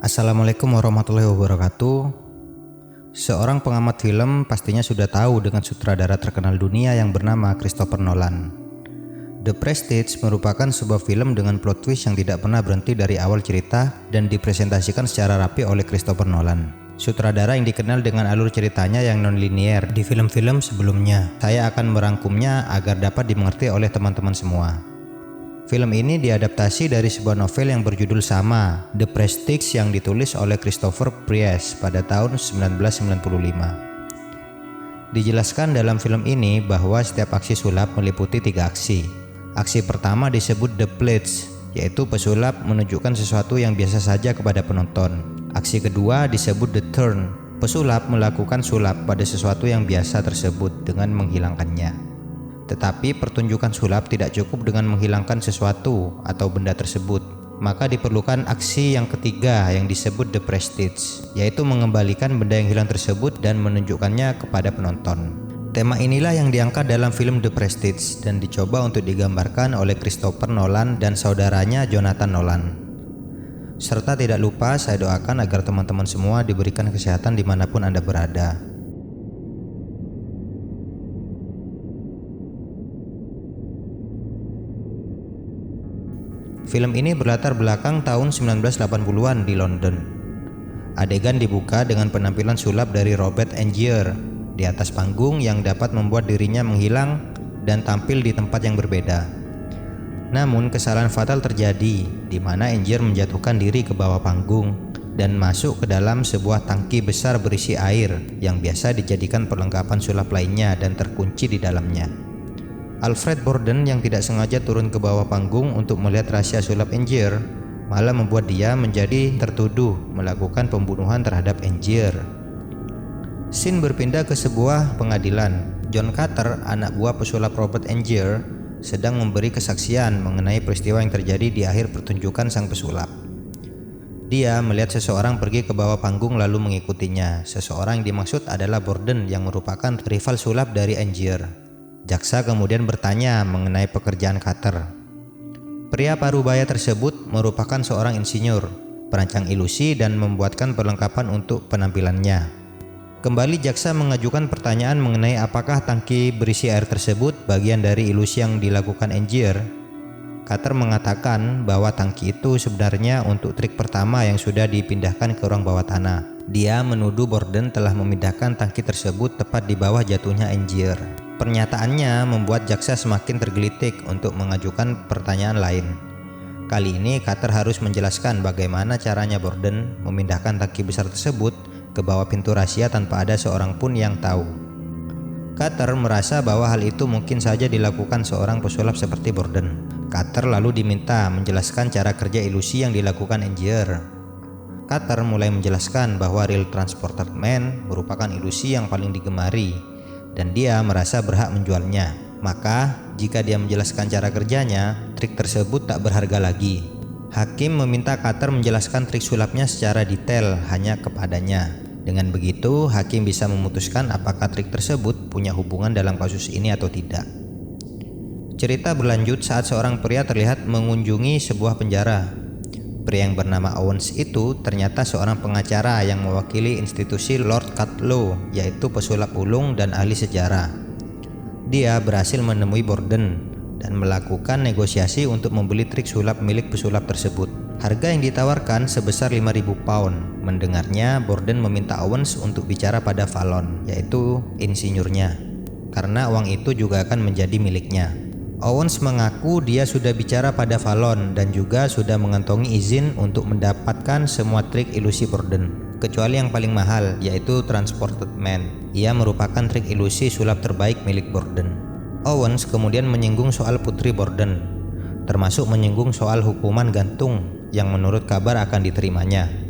Assalamualaikum warahmatullahi wabarakatuh. Seorang pengamat film pastinya sudah tahu dengan sutradara terkenal dunia yang bernama Christopher Nolan. The Prestige merupakan sebuah film dengan plot twist yang tidak pernah berhenti dari awal cerita dan dipresentasikan secara rapi oleh Christopher Nolan. Sutradara yang dikenal dengan alur ceritanya yang non-linear di film-film sebelumnya. Saya akan merangkumnya agar dapat dimengerti oleh teman-teman semua. Film ini diadaptasi dari sebuah novel yang berjudul sama, The Prestige, yang ditulis oleh Christopher Priest pada tahun 1995. Dijelaskan dalam film ini bahwa setiap aksi sulap meliputi 3 aksi. Aksi pertama disebut The Pledge, yaitu pesulap menunjukkan sesuatu yang biasa saja kepada penonton. Aksi kedua disebut The Turn, pesulap melakukan sulap pada sesuatu yang biasa tersebut dengan menghilangkannya. Tetapi pertunjukan sulap tidak cukup dengan menghilangkan sesuatu atau benda tersebut, maka diperlukan aksi yang ketiga yang disebut The Prestige, yaitu mengembalikan benda yang hilang tersebut dan menunjukkannya kepada penonton. Tema inilah yang diangkat dalam film The Prestige dan dicoba untuk digambarkan oleh Christopher Nolan dan saudaranya Jonathan Nolan. Serta tidak lupa saya doakan agar teman-teman semua diberikan kesehatan dimanapun Anda berada. Film ini berlatar belakang tahun 1980-an di London. Adegan dibuka dengan penampilan sulap dari Robert Angier di atas panggung yang dapat membuat dirinya menghilang dan tampil di tempat yang berbeda. Namun kesalahan fatal terjadi di mana Angier menjatuhkan diri ke bawah panggung dan masuk ke dalam sebuah tangki besar berisi air yang biasa dijadikan perlengkapan sulap lainnya dan terkunci di dalamnya. Alfred Borden yang tidak sengaja turun ke bawah panggung untuk melihat rahasia sulap Angier malah membuat dia menjadi tertuduh melakukan pembunuhan terhadap Angier. Scene berpindah ke sebuah pengadilan. John Carter, anak buah pesulap Robert Angier, sedang memberi kesaksian mengenai peristiwa yang terjadi di akhir pertunjukan sang pesulap. Dia melihat seseorang pergi ke bawah panggung lalu mengikutinya. Seseorang yang dimaksud adalah Borden yang merupakan rival sulap dari Angier. Jaksa kemudian bertanya mengenai pekerjaan Carter. Pria parubaya tersebut merupakan seorang insinyur, perancang ilusi dan membuatkan perlengkapan untuk penampilannya. Kembali jaksa mengajukan pertanyaan mengenai apakah tangki berisi air tersebut bagian dari ilusi yang dilakukan Angier. Carter mengatakan bahwa tangki itu sebenarnya untuk trik pertama yang sudah dipindahkan ke ruang bawah tanah. Dia menuduh Borden telah memindahkan tangki tersebut tepat di bawah jatuhnya Angier. Pernyataannya membuat jaksa semakin tergelitik untuk mengajukan pertanyaan lain. Kali ini Carter harus menjelaskan bagaimana caranya Borden memindahkan tangki besar tersebut ke bawah pintu rahasia tanpa ada seorang pun yang tahu. Carter merasa bahwa hal itu mungkin saja dilakukan seorang pesulap seperti Borden. Carter lalu diminta menjelaskan cara kerja ilusi yang dilakukan Angier. Carter mulai menjelaskan bahwa Real Transported Man merupakan ilusi yang paling digemari dan dia merasa berhak menjualnya. Maka, jika dia menjelaskan cara kerjanya, trik tersebut tak berharga lagi. Hakim meminta Carter menjelaskan trik sulapnya secara detail hanya kepadanya. Dengan begitu, hakim bisa memutuskan apakah trik tersebut punya hubungan dalam kasus ini atau tidak. Cerita berlanjut saat seorang pria terlihat mengunjungi sebuah penjara. Pria yang bernama Owens itu ternyata seorang pengacara yang mewakili institusi Lord Cutlow, yaitu pesulap ulung dan ahli sejarah. Dia berhasil menemui Borden dan melakukan negosiasi untuk membeli trik sulap milik pesulap tersebut. Harga yang ditawarkan sebesar 5.000 pound. Mendengarnya, Borden meminta Owens untuk bicara pada Fallon, yaitu insinyurnya, karena uang itu juga akan menjadi miliknya. Owens mengaku dia sudah bicara pada Fallon dan juga sudah mengantongi izin untuk mendapatkan semua trik ilusi Borden, kecuali yang paling mahal, yaitu Transported Man. Ia merupakan trik ilusi sulap terbaik milik Borden. Owens kemudian menyinggung soal putri Borden, termasuk menyinggung soal hukuman gantung yang menurut kabar akan diterimanya.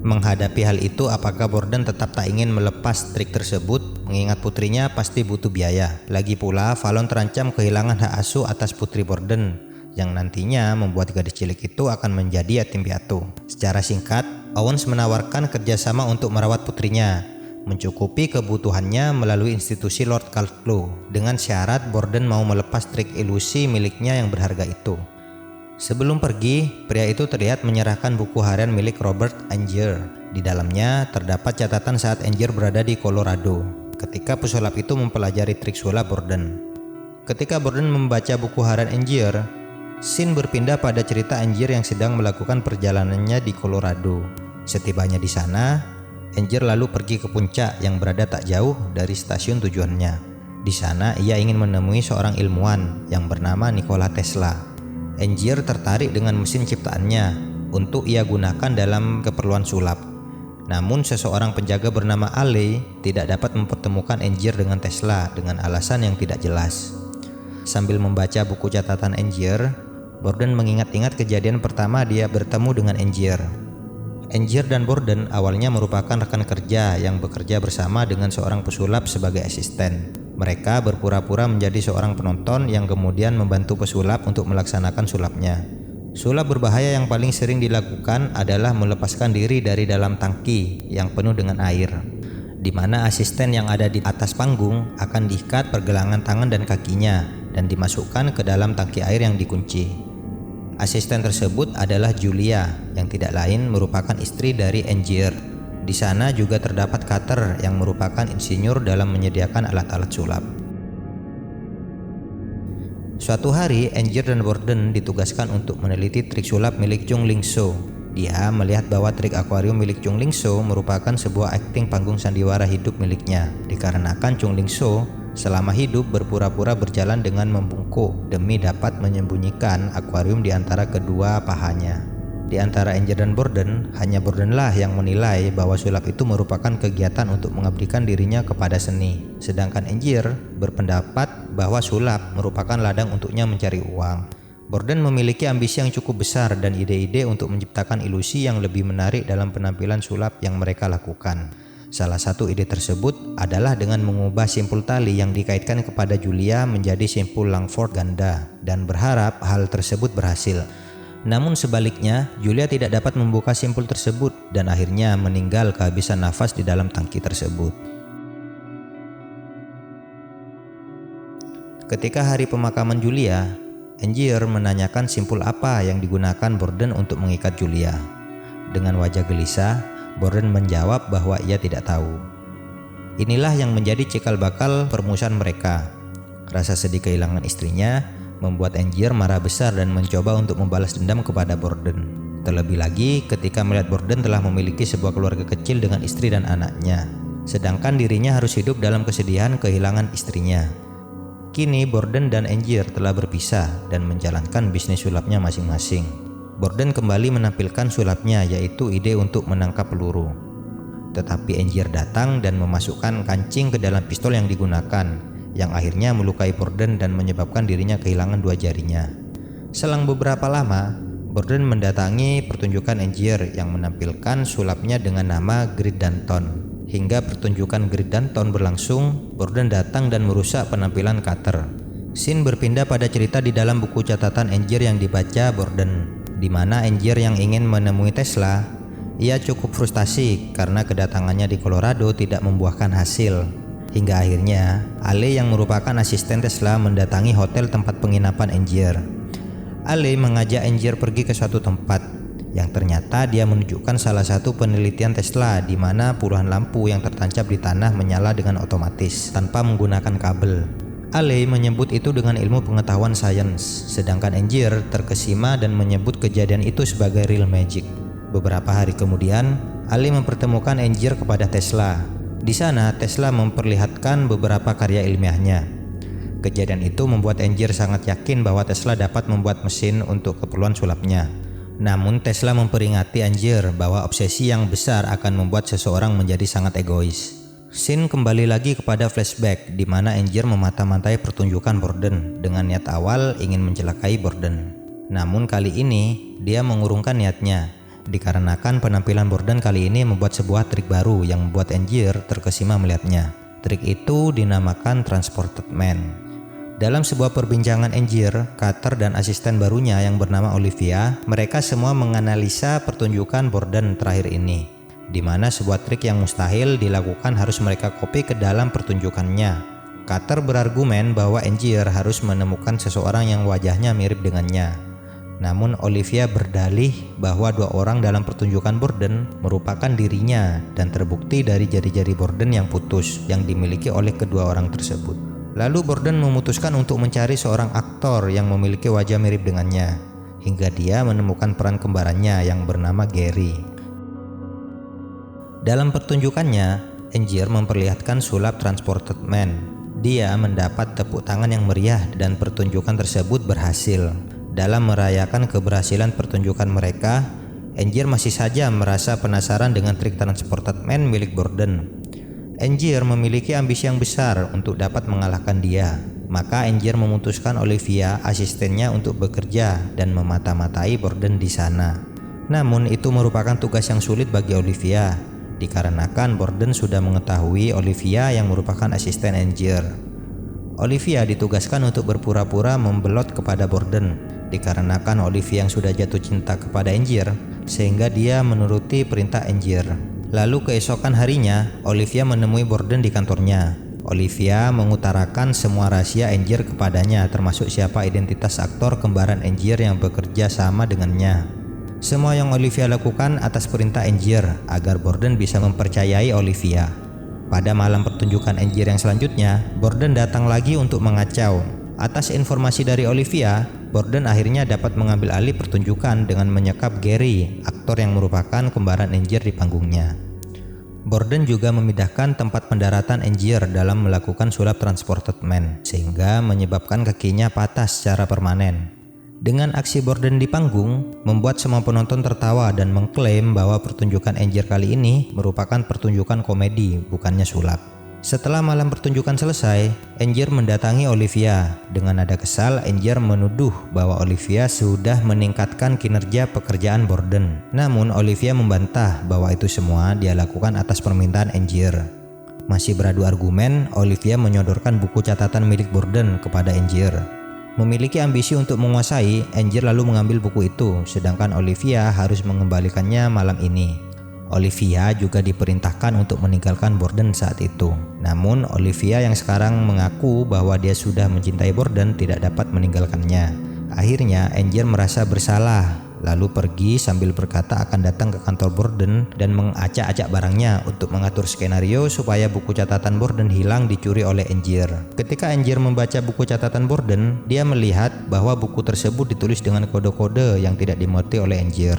Menghadapi hal itu, apakah Borden tetap tak ingin melepas trik tersebut mengingat putrinya pasti butuh biaya. Lagi pula, Fallon terancam kehilangan hak asuh atas putri Borden yang nantinya membuat gadis cilik itu akan menjadi yatim piatu. Secara singkat, Owens menawarkan kerjasama untuk merawat putrinya, mencukupi kebutuhannya melalui institusi Lord Cutlow dengan syarat Borden mau melepas trik ilusi miliknya yang berharga itu. Sebelum pergi, pria itu terlihat menyerahkan buku harian milik Robert Angier. Di dalamnya terdapat catatan saat Angier berada di Colorado ketika pesulap itu mempelajari trik sulap Borden. Ketika Borden membaca buku harian Angier, scene berpindah pada cerita Angier yang sedang melakukan perjalanannya di Colorado. Setibanya di sana, Angier lalu pergi ke puncak yang berada tak jauh dari stasiun tujuannya. Di sana ia ingin menemui seorang ilmuwan yang bernama Nikola Tesla. Angier tertarik dengan mesin ciptaannya untuk ia gunakan dalam keperluan sulap. Namun seseorang penjaga bernama Ale tidak dapat mempertemukan Angier dengan Tesla dengan alasan yang tidak jelas. Sambil membaca buku catatan Angier, Borden mengingat-ingat kejadian pertama dia bertemu dengan Angier. Angier dan Borden awalnya merupakan rekan kerja yang bekerja bersama dengan seorang pesulap sebagai asisten. Mereka berpura-pura menjadi seorang penonton yang kemudian membantu pesulap untuk melaksanakan sulapnya. Sulap berbahaya yang paling sering dilakukan adalah melepaskan diri dari dalam tangki yang penuh dengan air, di mana asisten yang ada di atas panggung akan diikat pergelangan tangan dan kakinya dan dimasukkan ke dalam tangki air yang dikunci. Asisten tersebut adalah Julia, yang tidak lain merupakan istri dari Angier. Di sana juga terdapat Carter yang merupakan insinyur dalam menyediakan alat-alat sulap. Suatu hari, Angier dan Borden ditugaskan untuk meneliti trik sulap milik Chung Ling Soo. Dia melihat bahwa trik akuarium milik Chung Ling Soo merupakan sebuah akting panggung sandiwara hidup miliknya, dikarenakan Chung Ling Soo selama hidup berpura-pura berjalan dengan membungkuk demi dapat menyembunyikan akuarium di antara kedua pahanya. Di antara Angier dan Borden, hanya Bordenlah yang menilai bahwa sulap itu merupakan kegiatan untuk mengabdikan dirinya kepada seni. Sedangkan Angier berpendapat bahwa sulap merupakan ladang untuknya mencari uang. Borden memiliki ambisi yang cukup besar dan ide-ide untuk menciptakan ilusi yang lebih menarik dalam penampilan sulap yang mereka lakukan. Salah satu ide tersebut adalah dengan mengubah simpul tali yang dikaitkan kepada Julia menjadi simpul Langford ganda dan berharap hal tersebut berhasil. Namun sebaliknya, Julia tidak dapat membuka simpul tersebut dan akhirnya meninggal kehabisan nafas di dalam tangki tersebut. Ketika hari pemakaman Julia, Angier menanyakan simpul apa yang digunakan Borden untuk mengikat Julia. Dengan wajah gelisah, Borden menjawab bahwa ia tidak tahu. Inilah yang menjadi cikal bakal permusuhan mereka. Rasa sedih kehilangan istrinya membuat Angier marah besar dan mencoba untuk membalas dendam kepada Borden. Terlebih lagi ketika melihat Borden telah memiliki sebuah keluarga kecil dengan istri dan anaknya, sedangkan dirinya harus hidup dalam kesedihan kehilangan istrinya. Kini Borden dan Angier telah berpisah dan menjalankan bisnis sulapnya masing-masing. Borden kembali menampilkan sulapnya, yaitu ide untuk menangkap peluru. Tetapi Angier datang dan memasukkan kancing ke dalam pistol yang digunakan, yang akhirnya melukai Borden dan menyebabkan dirinya kehilangan dua jarinya. Selang beberapa lama, Borden mendatangi pertunjukan Angier yang menampilkan sulapnya dengan nama Grid Danton. Hingga pertunjukan Grid Danton berlangsung, Borden datang dan merusak penampilan Carter. Scene berpindah pada cerita di dalam buku catatan Angier yang dibaca Borden, di mana Angier yang ingin menemui Tesla, ia cukup frustasi karena kedatangannya di Colorado tidak membuahkan hasil. Hingga akhirnya, Ale yang merupakan asisten Tesla mendatangi hotel tempat penginapan Angier. Ale mengajak Angier pergi ke suatu tempat yang ternyata dia menunjukkan salah satu penelitian Tesla di mana puluhan lampu yang tertancap di tanah menyala dengan otomatis tanpa menggunakan kabel. Ale menyebut itu dengan ilmu pengetahuan sains, sedangkan Angier terkesima dan menyebut kejadian itu sebagai real magic. Beberapa hari kemudian, Ale mempertemukan Angier kepada Tesla. Di sana, Tesla memperlihatkan beberapa karya ilmiahnya. Kejadian itu membuat Angier sangat yakin bahwa Tesla dapat membuat mesin untuk keperluan sulapnya. Namun Tesla memperingati Angier bahwa obsesi yang besar akan membuat seseorang menjadi sangat egois. Scene kembali lagi kepada flashback di mana Angier memata-matai pertunjukan Borden dengan niat awal ingin mencelakai Borden. Namun kali ini dia mengurungkan niatnya, dikarenakan penampilan Borden kali ini membuat sebuah trik baru yang membuat Angier terkesima melihatnya. Trik itu dinamakan Transported Man. Dalam sebuah perbincangan Angier, Carter dan asisten barunya yang bernama Olivia, mereka semua menganalisa pertunjukan Borden terakhir ini, di mana sebuah trik yang mustahil dilakukan harus mereka copy ke dalam pertunjukannya. Carter berargumen bahwa Angier harus menemukan seseorang yang wajahnya mirip dengannya. Namun Olivia berdalih bahwa 2 orang dalam pertunjukan Borden merupakan dirinya dan terbukti dari jari-jari Borden yang putus yang dimiliki oleh kedua orang tersebut. Lalu Borden memutuskan untuk mencari seorang aktor yang memiliki wajah mirip dengannya, hingga dia menemukan peran kembarannya yang bernama Gary. Dalam pertunjukannya, Angier memperlihatkan sulap Transported Man. Dia mendapat tepuk tangan yang meriah dan pertunjukan tersebut berhasil. Dalam merayakan keberhasilan pertunjukan mereka, Angier masih saja merasa penasaran dengan trik Transported Man milik Borden. Angier memiliki ambisi yang besar untuk dapat mengalahkan dia. Maka Angier memutuskan Olivia, asistennya, untuk bekerja dan memata-matai Borden di sana. Namun itu merupakan tugas yang sulit bagi Olivia, dikarenakan Borden sudah mengetahui Olivia yang merupakan asisten Angier. Olivia ditugaskan untuk berpura-pura membelot kepada Borden, dikarenakan Olivia yang sudah jatuh cinta kepada Angier, sehingga dia menuruti perintah Angier. Lalu keesokan harinya, Olivia menemui Borden di kantornya. Olivia mengutarakan semua rahasia Angier kepadanya, termasuk siapa identitas aktor kembaran Angier yang bekerja sama dengannya. Semua yang Olivia lakukan atas perintah Angier agar Borden bisa mempercayai Olivia. Pada malam pertunjukan Angier yang selanjutnya, Borden datang lagi untuk mengacau. Atas informasi dari Olivia, Borden akhirnya dapat mengambil alih pertunjukan dengan menyekap Gary, aktor yang merupakan kembaran Angier di panggungnya. Borden juga memindahkan tempat pendaratan Angier dalam melakukan sulap Transported Man, sehingga menyebabkan kakinya patah secara permanen. Dengan aksi Borden di panggung, membuat semua penonton tertawa dan mengklaim bahwa pertunjukan Angier kali ini merupakan pertunjukan komedi, bukannya sulap. Setelah malam pertunjukan selesai, Angier mendatangi Olivia. Dengan nada kesal, Angier menuduh bahwa Olivia sudah meningkatkan kinerja pekerjaan Borden. Namun Olivia membantah bahwa itu semua dia lakukan atas permintaan Angier. Masih beradu argumen, Olivia menyodorkan buku catatan milik Borden kepada Angier. Memiliki ambisi untuk menguasai, Angier lalu mengambil buku itu, sedangkan Olivia harus mengembalikannya malam ini. Olivia juga diperintahkan untuk meninggalkan Borden saat itu. Namun Olivia yang sekarang mengaku bahwa dia sudah mencintai Borden tidak dapat meninggalkannya. Akhirnya Angier merasa bersalah, lalu pergi sambil berkata akan datang ke kantor Borden dan mengacak-acak barangnya untuk mengatur skenario supaya buku catatan Borden hilang dicuri oleh Angier. Ketika Angier membaca buku catatan Borden, dia melihat bahwa buku tersebut ditulis dengan kode-kode yang tidak dimengerti oleh Angier.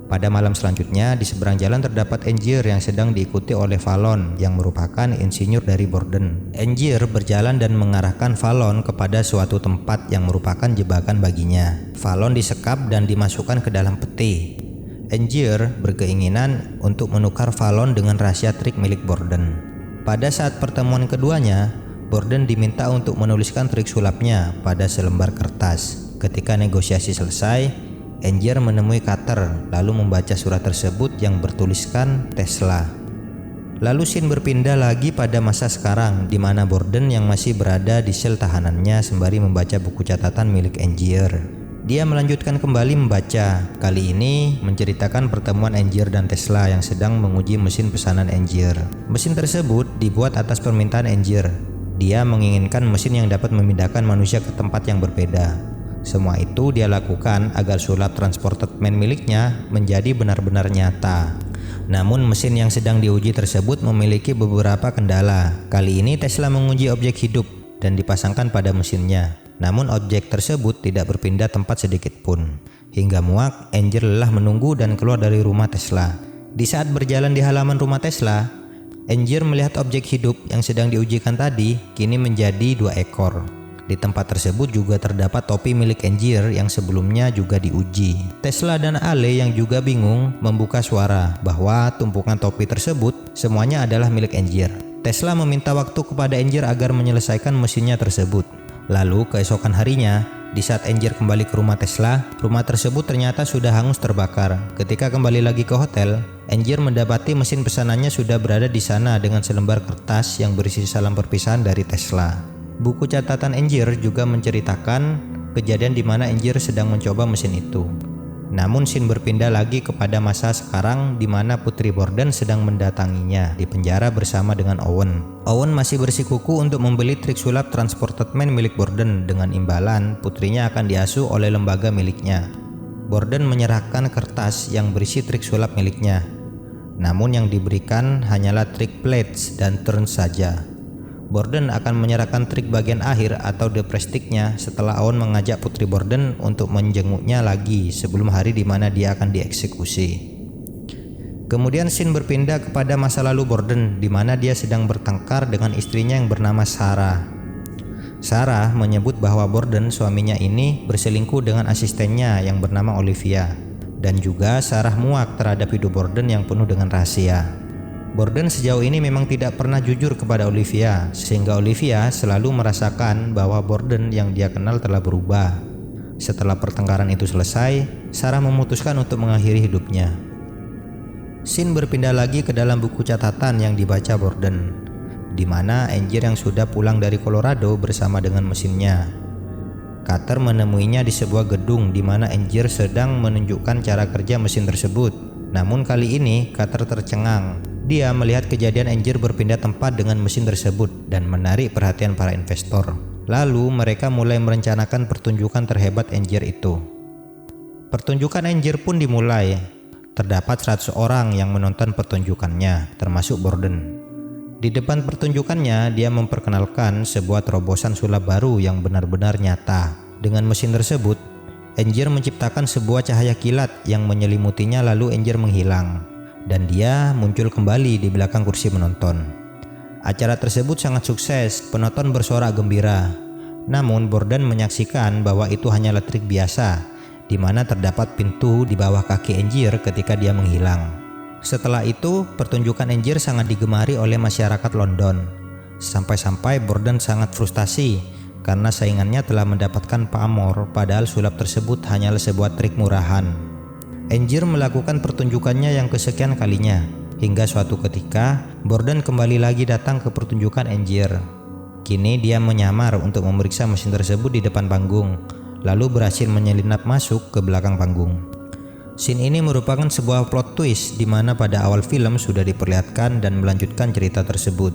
Pada malam selanjutnya, di seberang jalan terdapat Angier yang sedang diikuti oleh Fallon yang merupakan insinyur dari Borden. Angier berjalan dan mengarahkan Fallon kepada suatu tempat yang merupakan jebakan baginya. Fallon disekap dan dimasukkan ke dalam peti. Angier berkeinginan untuk menukar Fallon dengan rahasia trik milik Borden. Pada saat pertemuan keduanya, Borden diminta untuk menuliskan trik sulapnya pada selembar kertas. Ketika negosiasi selesai, Angier menemui Carter lalu membaca surat tersebut yang bertuliskan Tesla. Lalu scene berpindah lagi pada masa sekarang di mana Borden yang masih berada di sel tahanannya sembari membaca buku catatan milik Angier. Dia melanjutkan kembali membaca, kali ini menceritakan pertemuan Angier dan Tesla yang sedang menguji mesin pesanan Angier. Mesin tersebut dibuat atas permintaan Angier. Dia menginginkan mesin yang dapat memindahkan manusia ke tempat yang berbeda. Semua itu dia lakukan agar sulap Transported Man miliknya menjadi benar-benar nyata. Namun mesin yang sedang diuji tersebut memiliki beberapa kendala. Kali ini Tesla menguji objek hidup dan dipasangkan pada mesinnya. Namun objek tersebut tidak berpindah tempat sedikit pun. Hingga muak, Angier lelah menunggu dan keluar dari rumah Tesla. Di saat berjalan di halaman rumah Tesla, Angier melihat objek hidup yang sedang diujikan tadi kini menjadi 2 ekor. Di tempat tersebut juga terdapat topi milik Angier yang sebelumnya juga diuji. Tesla dan Ale yang juga bingung membuka suara bahwa tumpukan topi tersebut semuanya adalah milik Angier. Tesla meminta waktu kepada Angier agar menyelesaikan mesinnya tersebut. Lalu keesokan harinya, di saat Angier kembali ke rumah Tesla, rumah tersebut ternyata sudah hangus terbakar. Ketika kembali lagi ke hotel, Angier mendapati mesin pesanannya sudah berada di sana dengan selembar kertas yang berisi salam perpisahan dari Tesla. Buku catatan Angier juga menceritakan kejadian di mana Angier sedang mencoba mesin itu. Namun scene berpindah lagi kepada masa sekarang di mana Putri Borden sedang mendatanginya di penjara bersama dengan Owen. Owen masih bersikukuh untuk membeli trik sulap Transported Man milik Borden dengan imbalan putrinya akan diasuh oleh lembaga miliknya. Borden menyerahkan kertas yang berisi trik sulap miliknya. Namun yang diberikan hanyalah trik plates dan turns saja. Borden akan menyerahkan trik bagian akhir atau the prestige-nya setelah Owen mengajak Putri Borden untuk menjenguknya lagi sebelum hari di mana dia akan dieksekusi. Kemudian scene berpindah kepada masa lalu Borden di mana dia sedang bertengkar dengan istrinya yang bernama Sarah. Sarah menyebut bahwa Borden, suaminya ini, berselingkuh dengan asistennya yang bernama Olivia. Dan juga Sarah muak terhadap hidup Borden yang penuh dengan rahasia. Borden sejauh ini memang tidak pernah jujur kepada Olivia, sehingga Olivia selalu merasakan bahwa Borden yang dia kenal telah berubah. Setelah pertengkaran itu selesai, Sarah memutuskan untuk mengakhiri hidupnya. Scene berpindah lagi ke dalam buku catatan yang dibaca Borden, di mana Angier yang sudah pulang dari Colorado bersama dengan mesinnya. Carter menemuinya di sebuah gedung di mana Angier sedang menunjukkan cara kerja mesin tersebut. Namun kali ini Carter tercengang. Dia melihat kejadian Angier berpindah tempat dengan mesin tersebut dan menarik perhatian para investor. Lalu mereka mulai merencanakan pertunjukan terhebat Angier itu. Pertunjukan Angier pun dimulai. Terdapat 100 orang yang menonton pertunjukannya, termasuk Borden. Di depan pertunjukannya, dia memperkenalkan sebuah terobosan sulap baru yang benar-benar nyata. Dengan mesin tersebut, Angier menciptakan sebuah cahaya kilat yang menyelimutinya, lalu Angier menghilang. Dan dia muncul kembali di belakang kursi penonton. Acara tersebut sangat sukses, penonton bersorak gembira. Namun Borden menyaksikan bahwa itu hanyalah trik biasa, di mana terdapat pintu di bawah kaki Angier ketika dia menghilang. Setelah itu, pertunjukan Angier sangat digemari oleh masyarakat London. Sampai-sampai Borden sangat frustasi karena saingannya telah mendapatkan pamor, padahal sulap tersebut hanyalah sebuah trik murahan. Angier melakukan pertunjukannya yang kesekian kalinya, hingga suatu ketika Borden kembali lagi datang ke pertunjukan Angier. Kini dia menyamar untuk memeriksa mesin tersebut di depan panggung, lalu berhasil menyelinap masuk ke belakang panggung. Scene ini merupakan sebuah plot twist di mana pada awal film sudah diperlihatkan dan melanjutkan cerita tersebut.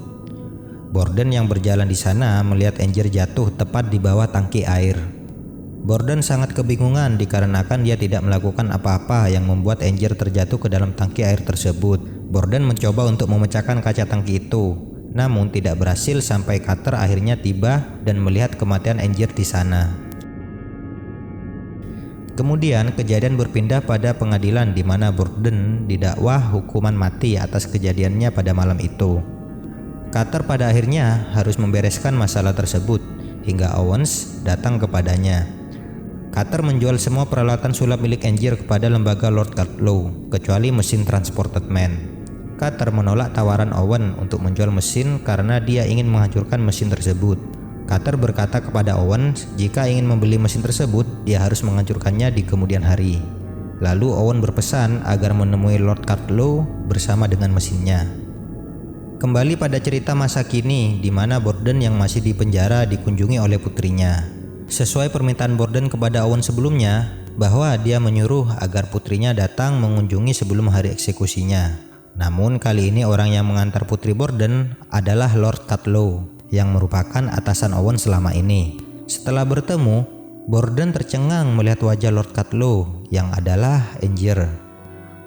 Borden yang berjalan di sana melihat Angier jatuh tepat di bawah tangki air. Borden sangat kebingungan dikarenakan dia tidak melakukan apa-apa yang membuat Angier terjatuh ke dalam tangki air tersebut. Borden mencoba untuk memecahkan kaca tangki itu, namun tidak berhasil sampai Carter akhirnya tiba dan melihat kematian Angier di sana. Kemudian kejadian berpindah pada pengadilan di mana Borden didakwa hukuman mati atas kejadiannya pada malam itu. Carter pada akhirnya harus membereskan masalah tersebut hingga Owens datang kepadanya. Carter menjual semua peralatan sulap milik Angier kepada lembaga Lord Cutlow, kecuali mesin Transported Man. Carter menolak tawaran Owen untuk menjual mesin karena dia ingin menghancurkan mesin tersebut. Carter berkata kepada Owen jika ingin membeli mesin tersebut, dia harus menghancurkannya di kemudian hari. Lalu Owen berpesan agar menemui Lord Cutlow bersama dengan mesinnya. Kembali pada cerita masa kini di mana Borden yang masih di penjara dikunjungi oleh putrinya. Sesuai permintaan Borden kepada Owen sebelumnya, bahwa dia menyuruh agar putrinya datang mengunjungi sebelum hari eksekusinya. Namun kali ini orang yang mengantar putri Borden adalah Lord Cutlow, yang merupakan atasan Owen selama ini. Setelah bertemu, Borden tercengang melihat wajah Lord Cutlow yang adalah Angier.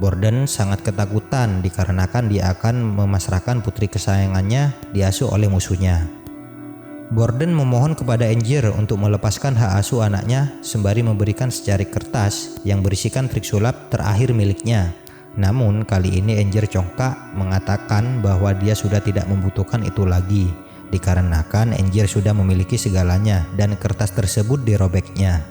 Borden sangat ketakutan dikarenakan dia akan memasrahkan putri kesayangannya diasuh oleh musuhnya. Borden memohon kepada Angier untuk melepaskan hak asuh anaknya sembari memberikan secari kertas yang berisikan trik sulap terakhir miliknya. Namun kali ini Angier congkak mengatakan bahwa dia sudah tidak membutuhkan itu lagi, dikarenakan Angier sudah memiliki segalanya dan kertas tersebut dirobeknya.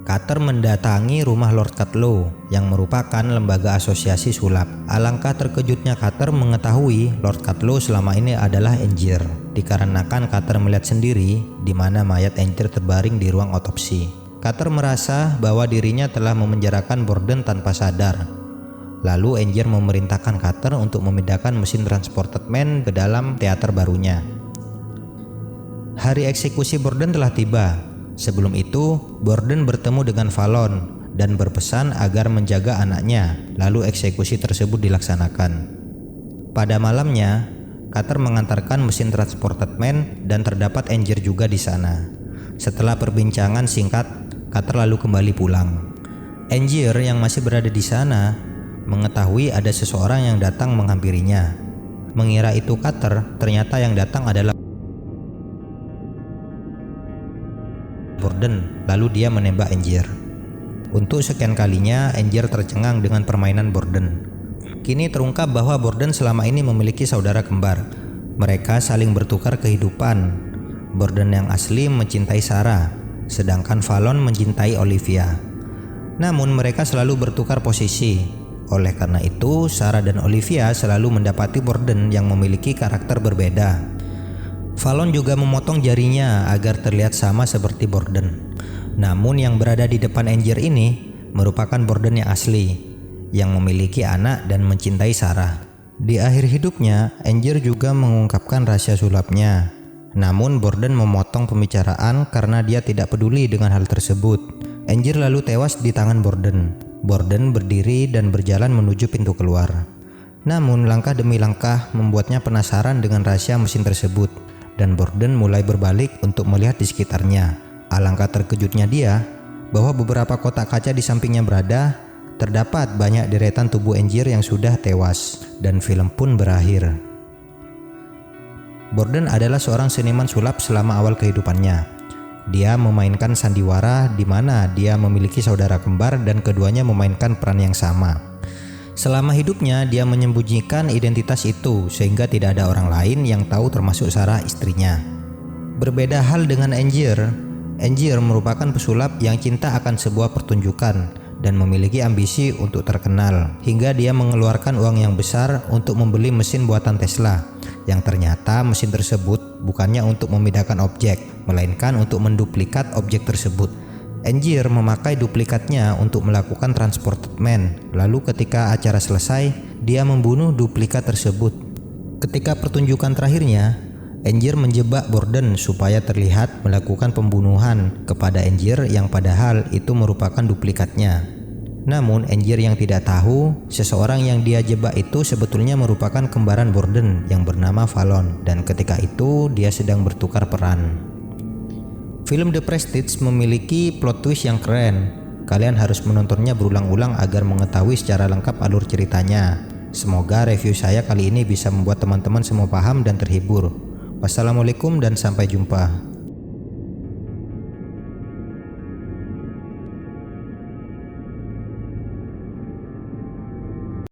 Carter mendatangi rumah Lord Cutlow yang merupakan lembaga asosiasi sulap. Alangkah terkejutnya Carter mengetahui Lord Cutlow selama ini adalah Angier, dikarenakan Carter melihat sendiri di mana mayat Angier terbaring di ruang otopsi. Carter merasa bahwa dirinya telah memenjarakan Borden tanpa sadar. Lalu Angier memerintahkan Carter untuk memindahkan mesin Transported Man ke dalam teater barunya. Hari eksekusi Borden telah tiba. Sebelum itu, Borden bertemu dengan Fallon dan berpesan agar menjaga anaknya, lalu eksekusi tersebut dilaksanakan. Pada malamnya, Carter mengantarkan mesin Transported Man dan terdapat Angier juga di sana. Setelah perbincangan singkat, Carter lalu kembali pulang. Angier yang masih berada di sana mengetahui ada seseorang yang datang menghampirinya. Mengira itu Cutter, ternyata yang datang adalah Borden. Lalu dia menembak Angier. Untuk sekian kalinya Angier tercengang dengan permainan Borden. Kini terungkap bahwa Borden selama ini memiliki saudara kembar. Mereka saling bertukar kehidupan. Borden yang asli mencintai Sarah, sedangkan Fallon mencintai Olivia. Namun mereka selalu bertukar posisi. Oleh karena itu, Sarah dan Olivia selalu mendapati Borden yang memiliki karakter berbeda. Fallon juga memotong jarinya agar terlihat sama seperti Borden. Namun yang berada di depan Angier ini merupakan Borden yang asli, yang memiliki anak dan mencintai Sarah. Di akhir hidupnya, Angier juga mengungkapkan rahasia sulapnya. Namun Borden memotong pembicaraan karena dia tidak peduli dengan hal tersebut. Angier lalu tewas di tangan Borden. Borden berdiri dan berjalan menuju pintu keluar. Namun langkah demi langkah membuatnya penasaran dengan rahasia mesin tersebut, dan Borden mulai berbalik untuk melihat di sekitarnya. Alangkah terkejutnya dia bahwa beberapa kotak kaca di sampingnya berada, terdapat banyak deretan tubuh Angier yang sudah tewas, dan film pun berakhir. Borden adalah seorang seniman sulap selama awal kehidupannya. Dia memainkan sandiwara di mana dia memiliki saudara kembar dan keduanya memainkan peran yang sama. Selama hidupnya dia menyembunyikan identitas itu sehingga tidak ada orang lain yang tahu termasuk Sarah istrinya. Berbeda hal dengan Angier. Angier merupakan pesulap yang cinta akan sebuah pertunjukan dan memiliki ambisi untuk terkenal hingga dia mengeluarkan uang yang besar untuk membeli mesin buatan Tesla, yang ternyata mesin tersebut bukannya untuk memindahkan objek, melainkan untuk menduplikat objek tersebut. Angier memakai duplikatnya untuk melakukan transported man. Lalu ketika acara selesai, dia membunuh duplikat tersebut. Ketika pertunjukan terakhirnya, Angier menjebak Borden supaya terlihat melakukan pembunuhan kepada Angier yang padahal itu merupakan duplikatnya. Namun Angier yang tidak tahu, seseorang yang dia jebak itu sebetulnya merupakan kembaran Borden yang bernama Fallon, dan ketika itu dia sedang bertukar peran. Film The Prestige memiliki plot twist yang keren. Kalian harus menontonnya berulang-ulang agar mengetahui secara lengkap alur ceritanya. Semoga review saya kali ini bisa membuat teman-teman semua paham dan terhibur. Wassalamualaikum dan sampai jumpa.